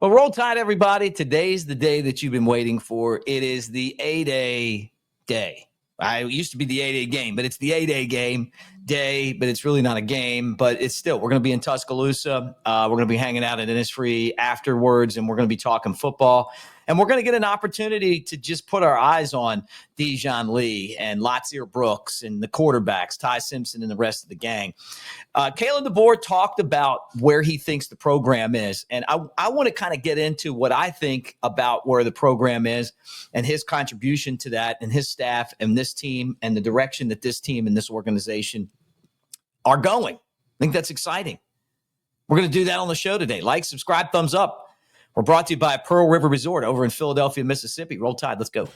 Well, roll tide, everybody. Today's the day that you've been waiting for. It is the A-Day day. It used to be the A-Day game, but it's the A-Day game day, but it's really not a game, but it's still, we're going to be in Tuscaloosa. We're going to be hanging out at InnisFree afterwards, and we're going to be talking football. And we're going to get an opportunity to just put our eyes on Dijon Lee and Latsier Brooks and the quarterbacks, Ty Simpson and the rest of the gang. Kalen DeBoer talked about where he thinks the program is. And I want to kind of get into what I think about where the program is and his contribution to that and his staff and this team and the direction that this team and this organization are going. I think that's exciting. We're going to do that on the show today. Like, subscribe, thumbs up. We're brought to you by Pearl River Resort over in Philadelphia, Mississippi. Roll Tide. Let's go.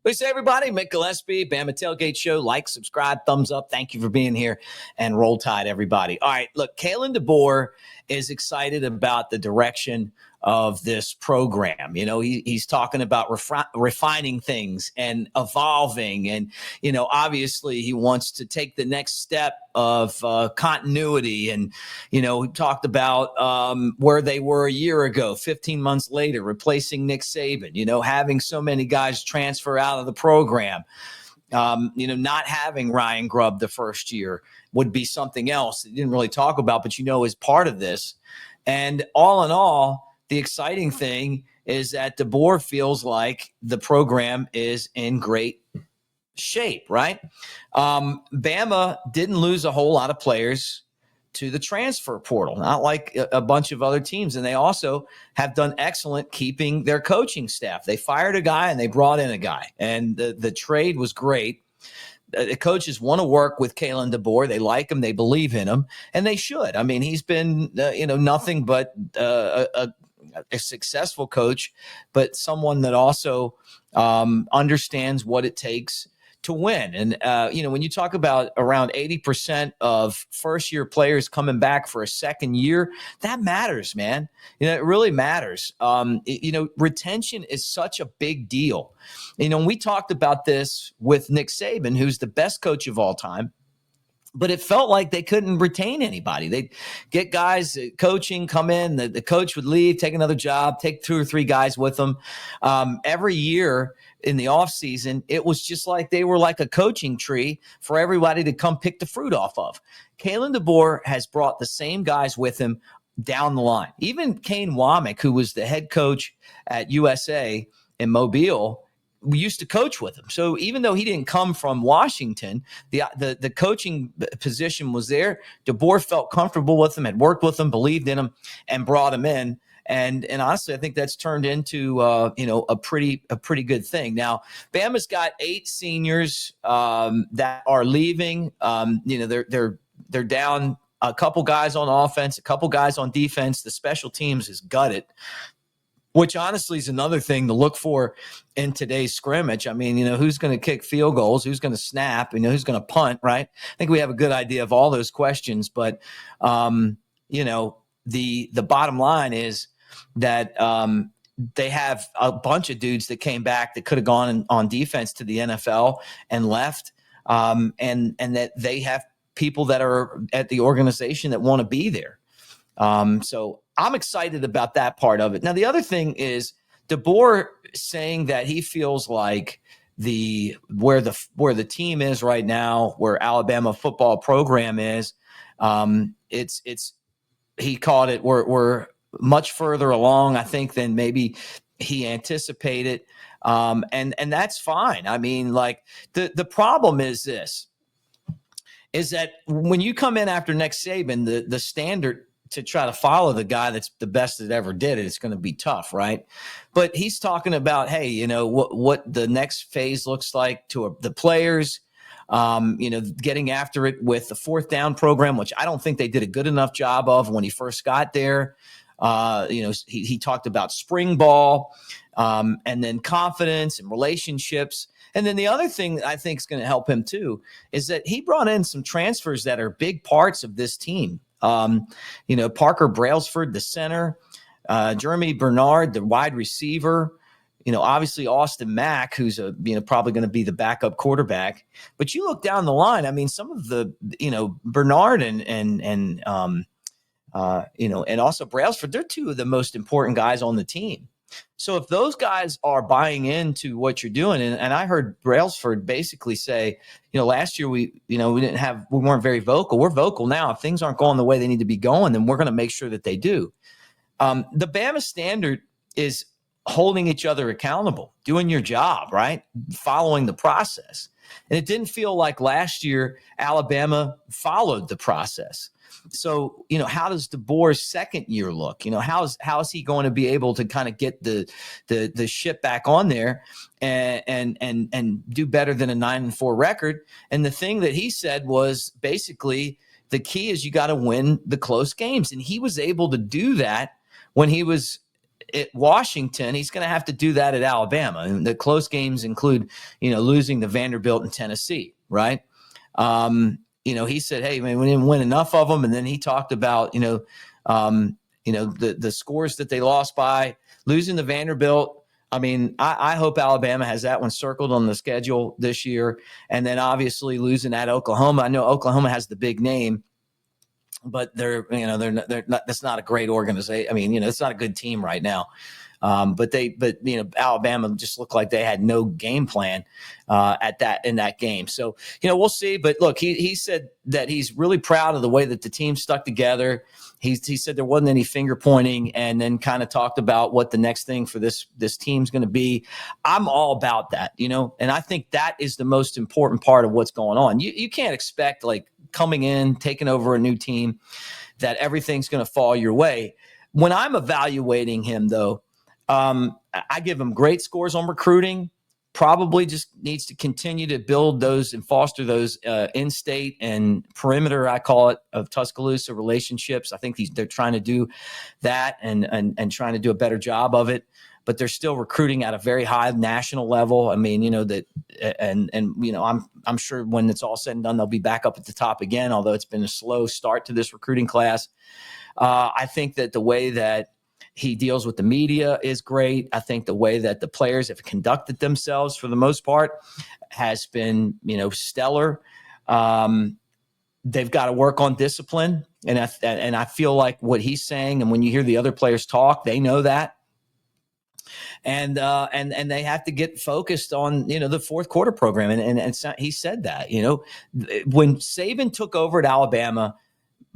Listen, everybody, Mick Gillespie, Bama Tailgate Show. Like, subscribe, thumbs up. Thank you for being here. And roll tide, everybody. All right, look, Kalen DeBoer is excited about the direction of this program. You know, he's talking about refining things and evolving. And, you know, obviously he wants to take the next step of continuity. And, you know, he talked about where they were a year ago, 15 months later, replacing Nick Saban, you know, having so many guys transfer out of the program. You know, not having Ryan Grubb the first year would be something else that he didn't really talk about, but, you know, is part of this. And all in all, the exciting thing is that DeBoer feels like the program is in great shape, right? Bama didn't lose a whole lot of players to the transfer portal, not like a bunch of other teams. And they also have done excellent keeping their coaching staff. They fired a guy and they brought in a guy. And the trade was great. The coaches want to work with Kalen DeBoer. They like him. They believe in him. And they should. I mean, he's been, you know, nothing but a successful coach, but someone that also understands what it takes to win. And, you know, when you talk about around 80% of first-year players coming back for a second year, that matters, man. You know, it really matters. You know, retention is such a big deal. You know, we talked about this with Nick Saban, who's the best coach of all time. But it felt like they couldn't retain anybody. They'd get guys coaching, come in, the coach would leave, take another job, take 2 or 3 guys with them. Every year in the offseason, it was just like they were like a coaching tree for everybody to come pick the fruit off of. Kalen DeBoer has brought the same guys with him down the line. Even Kane Womack, who was the head coach at USA in Mobile, we used to coach with him. So even though he didn't come from Washington, the coaching position was there. DeBoer felt comfortable with him, had worked with him, believed in him, and brought him in. And honestly, I think that's turned into you know, a pretty good thing. Now, Bama's got 8 seniors that are leaving. You know, they're down a couple guys on offense, a couple guys on defense. The special teams is gutted, which honestly is another thing to look for in today's scrimmage. I mean, you know, who's going to kick field goals, who's going to snap, you know, who's going to punt, right? I think we have a good idea of all those questions. But, you know, the bottom line is that they have a bunch of dudes that came back that could have gone on defense to the NFL and left, and that they have people that are at the organization that want to be there. So I'm excited about that part of it. Now, the other thing is DeBoer saying that he feels like where the team is right now, where Alabama football program is, he called it, we're much further along, I think, than maybe he anticipated. And that's fine. I mean, like the problem is this, is that when you come in after Nick Saban, the standard to try to follow the guy that's the best that ever did it, it's going to be tough, right? But he's talking about, hey, you know, what the next phase looks like to the players, you know, getting after it with the 4th down program, which I don't think they did a good enough job of when he first got there. You know, he talked about spring ball, and then confidence and relationships. And then the other thing that I think is going to help him too is that he brought in some transfers that are big parts of this team. You know, Parker Brailsford, the center, Jeremy Bernard, the wide receiver. Obviously Austin Mack, who's probably going to be the backup quarterback. But you look down the line. I mean, some of the Bernard and also Brailsford, they're two of the most important guys on the team. So if those guys are buying into what you're doing, and I heard Brailsford basically say, last year we weren't very vocal. We're vocal now. If things aren't going the way they need to be going, then we're going to make sure that they do. The Bama standard is holding each other accountable, doing your job, right? Following the process. And it didn't feel like last year Alabama followed the process. So, how does DeBoer's second year look? How is he going to be able to kind of get the ship back on there and do better than a 9-4 record? And the thing that he said was basically the key is you got to win the close games. And he was able to do that when he was at Washington. He's going to have to do that at Alabama. And the close games include, losing to Vanderbilt and Tennessee, right? He said, hey, man, we didn't win enough of them. And then he talked about, the scores that they lost by, losing to Vanderbilt. I mean, I hope Alabama has that one circled on the schedule this year. And then obviously losing at Oklahoma. I know Oklahoma has the big name, but they're not, that's not a great organization. I mean, it's not a good team right now. But Alabama just looked like they had no game plan in that game. So, we'll see. But look, he said that he's really proud of the way that the team stuck together. He said there wasn't any finger pointing, and then kind of talked about what the next thing for this team's going to be. I'm all about that, and I think that is the most important part of what's going on. You can't expect, like, coming in, taking over a new team, that everything's going to fall your way. When I'm evaluating him, though, I give him great scores on recruiting. Probably just needs to continue to build those and foster those in-state and perimeter, I call it, of Tuscaloosa relationships. I think they're trying to do that and trying to do a better job of it. But they're still recruiting at a very high national level. I mean, I'm sure when it's all said and done, they'll be back up at the top again. Although it's been a slow start to this recruiting class. I think that the way that he deals with the media is great. I think the way that the players have conducted themselves for the most part has been, stellar. They've got to work on discipline. And I feel like what he's saying, and when you hear the other players talk, they know that. And they have to get focused on, the fourth quarter program. And he said that, when Saban took over at Alabama,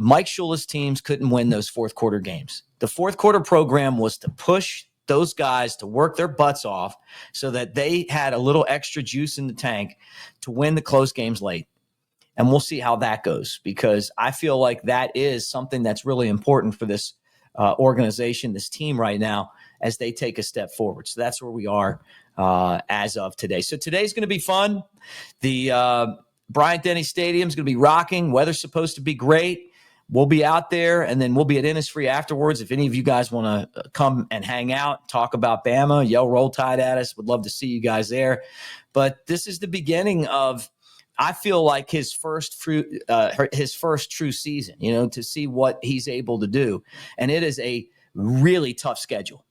Mike Shula's teams couldn't win those fourth quarter games. The fourth quarter program was to push those guys to work their butts off so that they had a little extra juice in the tank to win the close games late. And we'll see how that goes, because I feel like that is something that's really important for this organization, this team right now, as they take a step forward. So that's where we are as of today. So today's going to be fun. The Bryant-Denny Stadium is going to be rocking. Weather's supposed to be great. We'll be out there, and then we'll be at InnisFree afterwards. If any of you guys want to come and hang out, talk about Bama, yell Roll Tide at us, would love to see you guys there. But this is the beginning of, I feel like, his first true season, to see what he's able to do. And it is a really tough schedule.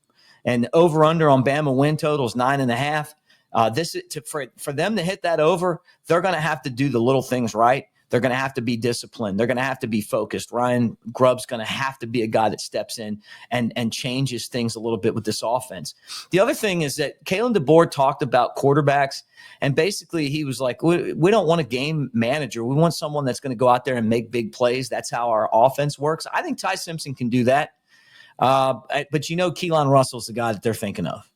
And over under on Bama win totals 9.5. For them to hit that over, they're going to have to do the little things right. They're going to have to be disciplined. They're going to have to be focused. Ryan Grubb's going to have to be a guy that steps in and changes things a little bit with this offense. The other thing is that Kalen DeBoer talked about quarterbacks, and basically he was like, we don't want a game manager. We want someone that's going to go out there and make big plays. That's how our offense works. I think Ty Simpson can do that. But Keelan Russell's the guy that they're thinking of.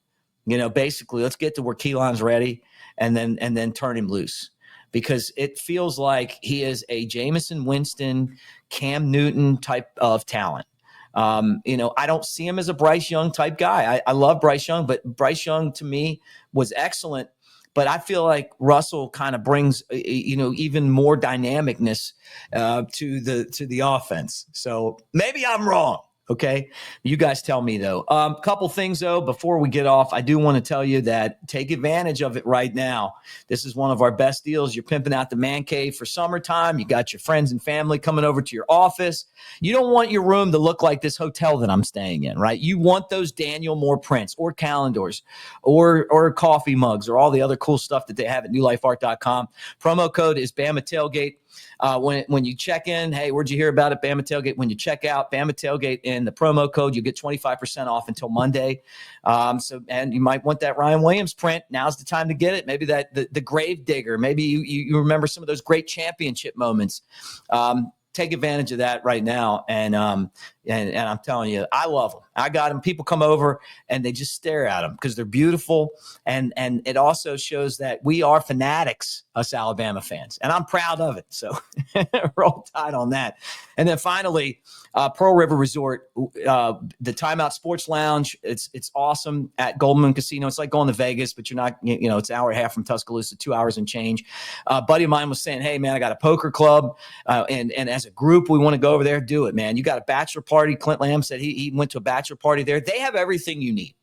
Basically, let's get to where Keelan's ready and then turn him loose. Because it feels like he is a Jameson Winston, Cam Newton type of talent. I don't see him as a Bryce Young type guy. I love Bryce Young, but Bryce Young to me was excellent. But I feel like Russell kind of brings, even more dynamicness to the offense. So maybe I'm wrong. Okay. You guys tell me, though. Couple things, though, before we get off. I do want to tell you that take advantage of it right now. This is one of our best deals. You're pimping out the man cave for summertime. You got your friends and family coming over to your office. You don't want your room to look like this hotel that I'm staying in, right? You want those Daniel Moore prints or calendars or coffee mugs or all the other cool stuff that they have at newlifeart.com. Promo code is Bama Tailgate. When you check in, hey, where'd you hear about it? Bama Tailgate. When you check out, Bama Tailgate in the promo code, you get 25% off until Monday. And you might want that Ryan Williams print. Now's the time to get it. Maybe the grave digger. Maybe you remember some of those great championship moments. Take advantage of that right now. And I'm telling you, I love them. I got them. People come over and they just stare at them because they're beautiful. And it also shows that we are fanatics, us Alabama fans. And I'm proud of it. So roll tide on that. And then finally, Pearl River Resort, the Timeout Sports Lounge. It's awesome at Goldman Casino. It's like going to Vegas, but you're not, it's an hour and a half from Tuscaloosa, 2 hours and change. A buddy of mine was saying, hey, man, I got a poker club. And as a group, we want to go over there, do it, man. You got a bachelor party. Clint Lamb said he went to a bachelor party there. They have everything you need.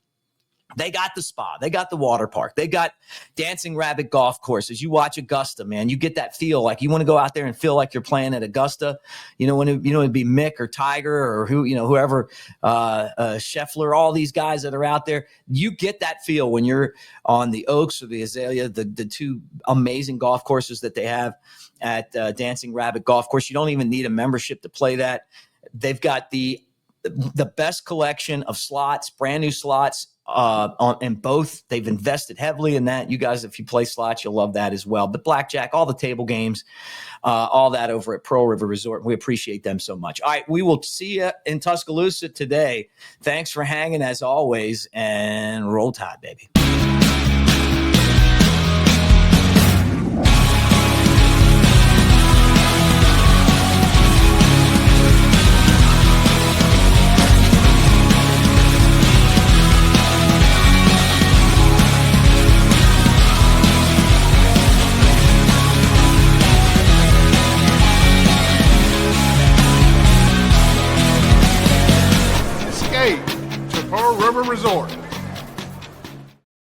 They got the spa. They got the water park. They got Dancing Rabbit golf courses. You watch Augusta, man. You get that feel like you want to go out there and feel like you're playing at Augusta. It'd be Mick or Tiger or whoever, Scheffler, all these guys that are out there. You get that feel when you're on the Oaks or the Azalea, the two amazing golf courses that they have at Dancing Rabbit golf course. You don't even need a membership to play that. They've got the best collection of slots, brand new slots in both. They've invested heavily in that. You guys, if you play slots, you'll love that as well. But blackjack, all the table games, all that over at Pearl River Resort. We appreciate them so much. All right, we will see you in Tuscaloosa today. Thanks for hanging as always, and roll tide, baby. To Pearl River Resort.